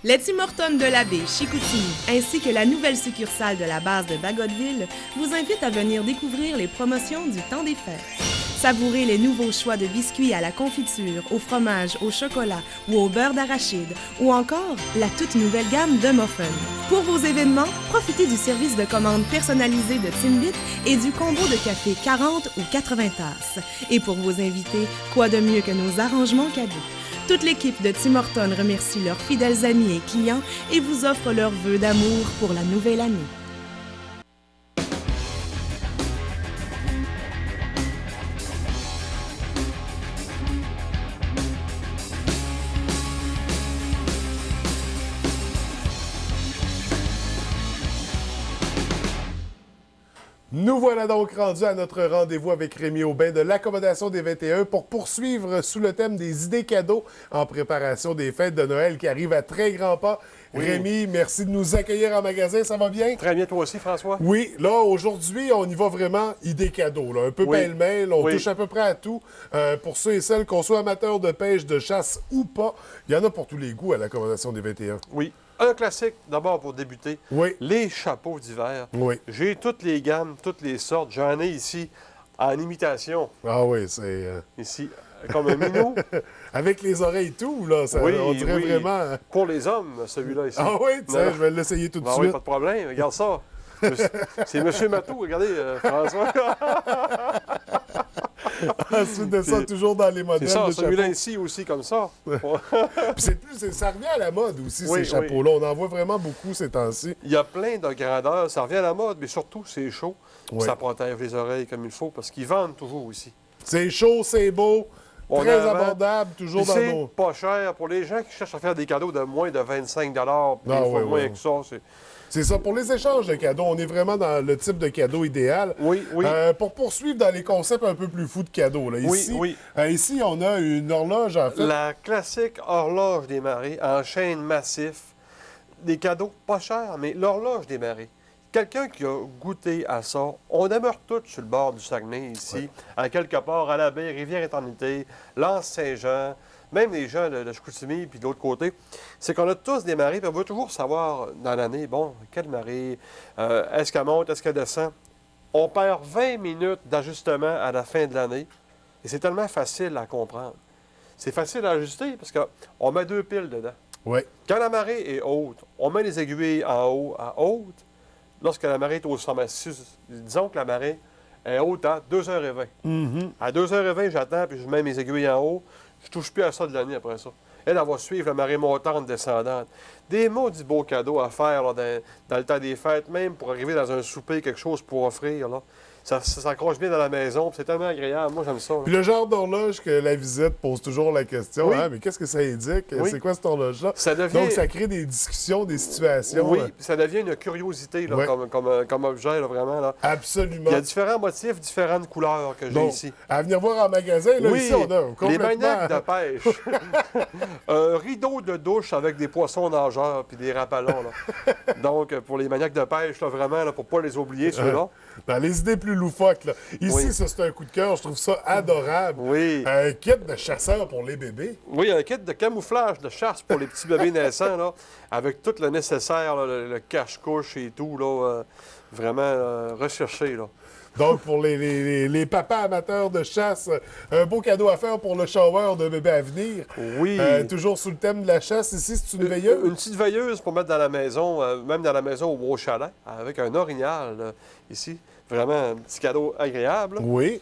Les Tim Hortons de la baie Chicoutimi, ainsi que la nouvelle succursale de la base de Bagotville, vous invitent à venir découvrir les promotions du temps des fêtes. Savourez les nouveaux choix de biscuits à la confiture, au fromage, au chocolat ou au beurre d'arachide, ou encore la toute nouvelle gamme de muffins. Pour vos événements, profitez du service de commande personnalisé de Timbit et du combo de café 40 ou 80 tasses. Et pour vos invités, quoi de mieux que nos arrangements cadeaux? Toute l'équipe de Tim Hortons remercie leurs fidèles amis et clients et vous offre leurs vœux d'amour pour la nouvelle année. Nous voilà donc rendus à notre rendez-vous avec Rémi Aubin de l'Accommodation des 21 pour poursuivre sous le thème des idées cadeaux en préparation des fêtes de Noël qui arrivent à très grands pas. Oui. Rémi, merci de nous accueillir en magasin, ça va bien? Très bien, toi aussi, François? Oui, là, aujourd'hui, on y va vraiment idées cadeaux, là. Un peu pêle-mêle, on touche à peu près à tout. Pour ceux et celles, qu'on soit amateurs de pêche, de chasse ou pas, il y en a pour tous les goûts à l'Accommodation des 21. Oui. Un classique, d'abord pour débuter, les chapeaux d'hiver. Oui. J'ai toutes les gammes, toutes les sortes. J'en ai ici en imitation. Ah oui, c'est... Ici, comme un minou. Avec les oreilles et tout, là, ça, on dirait vraiment... Pour les hommes, celui-là ici. Ah oui, tiens, je vais l'essayer tout de suite. Oui, pas de problème, regarde ça. C'est M. Matou, regardez, François. Ensuite de ça, toujours dans les modèles. C'est ça, de celui-là chapeaux. ici aussi, comme ça. Puis ça revient à la mode aussi, ces chapeaux-là. On en voit vraiment beaucoup ces temps-ci. Il y a plein de grandeurs. Ça revient à la mode, mais surtout, c'est chaud. Oui. Ça protège les oreilles comme il faut, parce qu'ils vendent toujours ici. C'est chaud, c'est beau, très abordable, toujours dans nos... C'est pas cher. Pour les gens qui cherchent à faire des cadeaux de moins de 25 puis moins que ça, c'est ça. Pour les échanges de cadeaux, on est vraiment dans le type de cadeau idéal. Oui, oui. Pour poursuivre dans les concepts un peu plus fous de cadeaux. Là. Ici, ici, on a une horloge, en fait. La classique horloge des marées en chaîne massif. Des cadeaux pas chers, mais l'horloge des marées. Quelqu'un qui a goûté à ça, on demeure tous sur le bord du Saguenay, ici, à quelque part, à la baie, Rivière-Éternité, l'Anse-Saint-Jean, même les gens de Chicoutimi, puis de l'autre côté, c'est qu'on a tous des marées, puis on veut toujours savoir dans l'année, bon, quelle marée, est-ce qu'elle monte, est-ce qu'elle descend? On perd 20 minutes d'ajustement à la fin de l'année, et c'est tellement facile à comprendre. C'est facile à ajuster parce qu'on met 2 piles dedans. Oui. Quand la marée est haute, on met les aiguilles en haut à haute. Lorsque la marée est au sommet, disons que la marée est haute à 2h20. À 2h20, j'attends, puis je mets mes aiguilles en haut. Je ne touche plus à ça de l'année après ça. Elle va suivre la marée montante, descendante. Des maudits beaux cadeaux à faire là, dans le temps des fêtes, même pour arriver dans un souper, quelque chose pour offrir. Là. Ça s'accroche bien dans la maison, c'est tellement agréable. Moi, j'aime ça. Là. Puis le genre d'horloge que la visite pose toujours la question, hein, mais qu'est-ce que ça indique? C'est quoi cette horloge-là? Donc, ça crée des discussions, des situations. Oui, ça devient une curiosité là, comme objet, là, vraiment. Là. Absolument. Il y a différents motifs, différentes couleurs que j'ai ici. À venir voir en magasin, là, ici, on a complètement... Les maniaques de pêche. Un rideau de douche avec des poissons nageurs puis des rapalons. Là. Donc, pour les maniaques de pêche, là, vraiment, là, pour ne pas les oublier, ceux-là. Dans les idées plus loufoques, là. Ici, ça, c'est un coup de cœur. Je trouve ça adorable. Oui. Un kit de chasseur pour les bébés. Oui, un kit de camouflage de chasse pour les petits bébés naissants, là, avec tout le nécessaire, là, le cache-couche et tout, là, vraiment recherché, là. Donc, pour les papas amateurs de chasse, un beau cadeau à faire pour le shower de bébé à venir. Oui. Toujours sous le thème de la chasse. Ici, c'est une veilleuse. Une petite veilleuse pour mettre dans la maison, même dans la maison au beau chalet, avec un orignal, là, ici. Vraiment un petit cadeau agréable. Oui.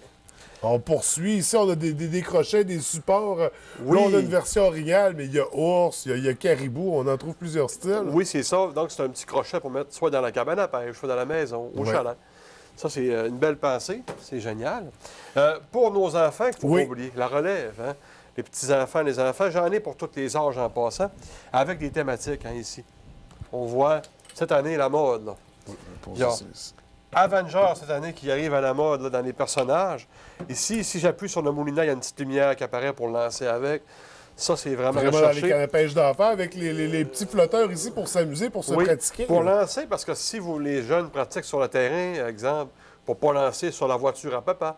On poursuit. Ici, on a des crochets, des supports. Oui. Là, on a une version originale, mais il y a ours, il y a caribou. On en trouve plusieurs styles. Oui, c'est ça. Donc, c'est un petit crochet pour mettre soit dans la cabane à pêche, soit dans la maison, au chalet. Ça, c'est une belle pensée. C'est génial. Pour nos enfants, il ne faut pas oublier, la relève. Hein? Les petits-enfants, les enfants, j'en ai pour tous les âges en passant, avec des thématiques ici. On voit cette année la mode. Là. Il y a Avengers cette année qui arrive à la mode là, dans les personnages. Ici, si j'appuie sur le moulinet, il y a une petite lumière qui apparaît pour le lancer avec. Ça, c'est vraiment recherché. Dans les cannes à pêche d'enfants, avec les petits flotteurs ici pour s'amuser, pour se pratiquer. Pour lancer, parce que si les jeunes pratiquent sur le terrain, exemple, pour ne pas lancer sur la voiture à papa.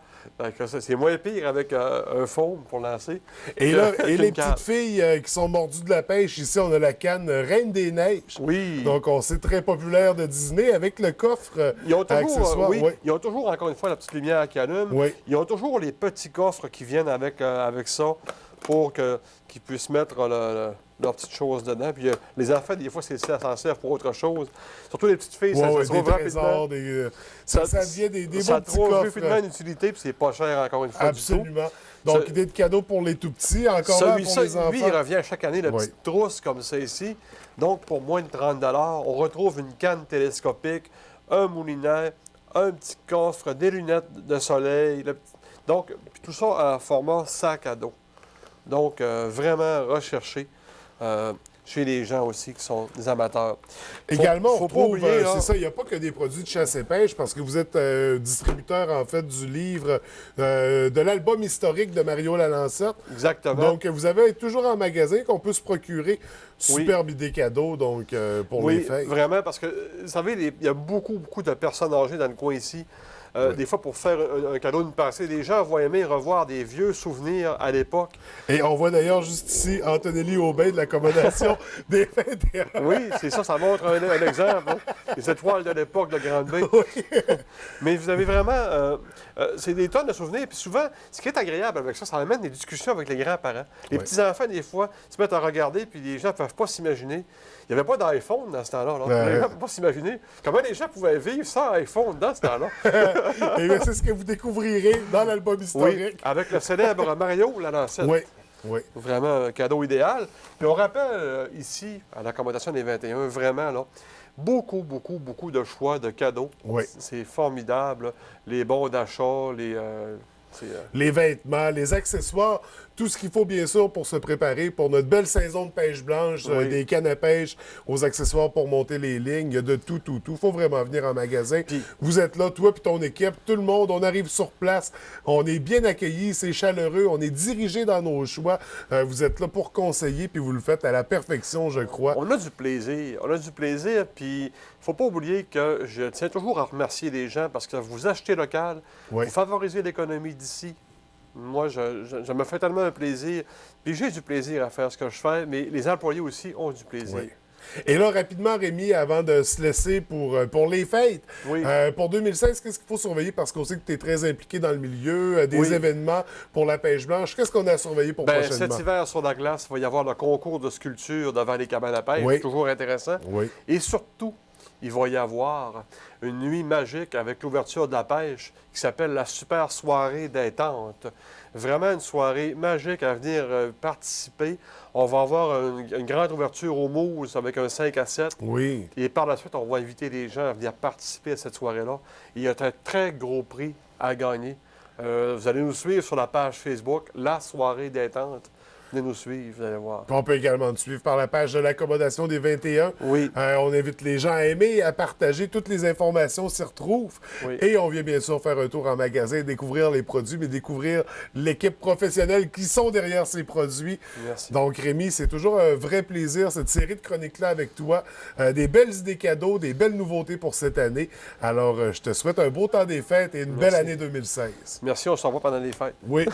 C'est moins pire avec un foam pour lancer. Et là, et les canne. petites filles qui sont mordues de la pêche, ici, on a la canne Reine des Neiges. Oui. Donc, on sait très populaire de Disney avec le coffre Ils ont toujours, accessoire. oui, ils ont toujours, encore une fois, la petite lumière qui allume. Oui. Ils ont toujours les petits coffres qui viennent avec ça pour qu'ils puissent mettre leurs petites choses dedans. Puis les enfants, des fois, ça s'en sert pour autre chose. Surtout les petites filles, ça se des trouve trésors, rapidement. ça devient des beaux Ça petits trouve coffres. rapidement une utilité, puis c'est pas cher, encore une fois, Absolument. Donc, Ce- idée de cadeau pour les tout-petits, encore là pour Celui-ci, les enfants. lui, il revient chaque année, la Oui. petite trousse comme ça ici. Donc, pour moins de 30 on retrouve une canne télescopique, un moulinet, un petit coffre, des lunettes de soleil. Donc, puis tout ça en format sac à dos. Donc, vraiment recherché chez les gens aussi qui sont des amateurs. Également, faut on pas trouve, oublier, là- c'est ça, il n'y a pas que des produits de chasse et pêche, parce que vous êtes distributeur, en fait, du livre, de l'album historique de Mario Lalancette. Exactement. Donc, vous avez toujours en magasin qu'on peut se procurer. Superbe idée cadeau, donc, pour les Oui, fêtes. vraiment, parce que, vous savez, il y a beaucoup, beaucoup de personnes âgées dans le coin ici. Des fois, pour faire un cadeau d'une passée, les gens vont aimer revoir des vieux souvenirs à l'époque. Et on voit d'ailleurs juste ici Antonelli Aubin de l'accommodation des 21. Oui, c'est ça, ça montre un exemple. Hein. Les étoiles de l'époque de Grande-Bay. Mais vous avez vraiment... c'est des tonnes de souvenirs. Puis souvent, ce qui est agréable avec ça, ça amène des discussions avec les grands-parents. Les Oui. petits-enfants, des fois, se mettent à regarder, puis les gens ne peuvent pas s'imaginer. Il n'y avait pas d'iPhone dans ce temps-là. Là. Ouais. Les gens ne peuvent pas s'imaginer comment les gens pouvaient vivre sans iPhone dans ce temps-là. Et bien, c'est ce que vous découvrirez dans l'album Oui, historique. avec le célèbre Mario Lalancette. Oui, oui. Vraiment un cadeau idéal. Puis on rappelle ici, à l'accommodation des 21, vraiment, là, beaucoup, beaucoup, beaucoup de choix de cadeaux. Oui. C'est formidable. Les bons d'achat, Les vêtements, les accessoires, tout ce qu'il faut bien sûr pour se préparer pour notre belle saison de pêche blanche, Oui. des cannes à pêche, aux accessoires pour monter les lignes, il y a de tout, tout, tout. Il faut vraiment venir en magasin. Puis- Vous êtes là, toi puis ton équipe, tout le monde, on arrive sur place, on est bien accueillis, c'est chaleureux, on est dirigé dans nos choix. Vous êtes là pour conseiller, puis vous le faites à la perfection, je crois. On a du plaisir. On a du plaisir, puis il ne faut pas oublier que je tiens toujours à remercier les gens parce que vous achetez local, Oui. vous favorisez l'économie d'ici. Moi, je me fais tellement un plaisir. Puis j'ai du plaisir à faire ce que je fais, mais les employés aussi ont du plaisir. Oui. Et là, rapidement, Rémi, avant de se laisser pour les fêtes, Oui. pour 2016, qu'est-ce qu'il faut surveiller? Parce qu'on sait que tu es très impliqué dans le milieu, des Oui. événements pour la pêche blanche. Qu'est-ce qu'on a à surveiller pour Bien, prochainement? cet hiver, sur la glace, il va y avoir le concours de sculpture devant les cabanes à pêche. Oui. Toujours intéressant. Oui. Et surtout, il va y avoir une nuit magique avec l'ouverture de la pêche qui s'appelle la Super Soirée détente. Vraiment une soirée magique à venir participer. On va avoir une grande ouverture au Mousse avec un 5 à 7. Oui. Et par la suite, on va inviter les gens à venir participer à cette soirée-là. Il y a un très gros prix à gagner. Vous allez nous suivre sur la page Facebook, La Soirée détente. Venez nous suivre, vous allez voir. Puis on peut également nous suivre par la page de l'accommodation des 21. Oui. On invite les gens à aimer et à partager. Toutes les informations s'y retrouvent. Oui. Et on vient bien sûr faire un tour en magasin, découvrir les produits, mais découvrir l'équipe professionnelle qui sont derrière ces produits. Merci. Donc, Rémi, c'est toujours un vrai plaisir, cette série de chroniques-là avec toi. Des belles idées cadeaux, des belles nouveautés pour cette année. Alors, je te souhaite un beau temps des fêtes et une belle année 2016. Merci, on se revoit pendant les fêtes. Oui.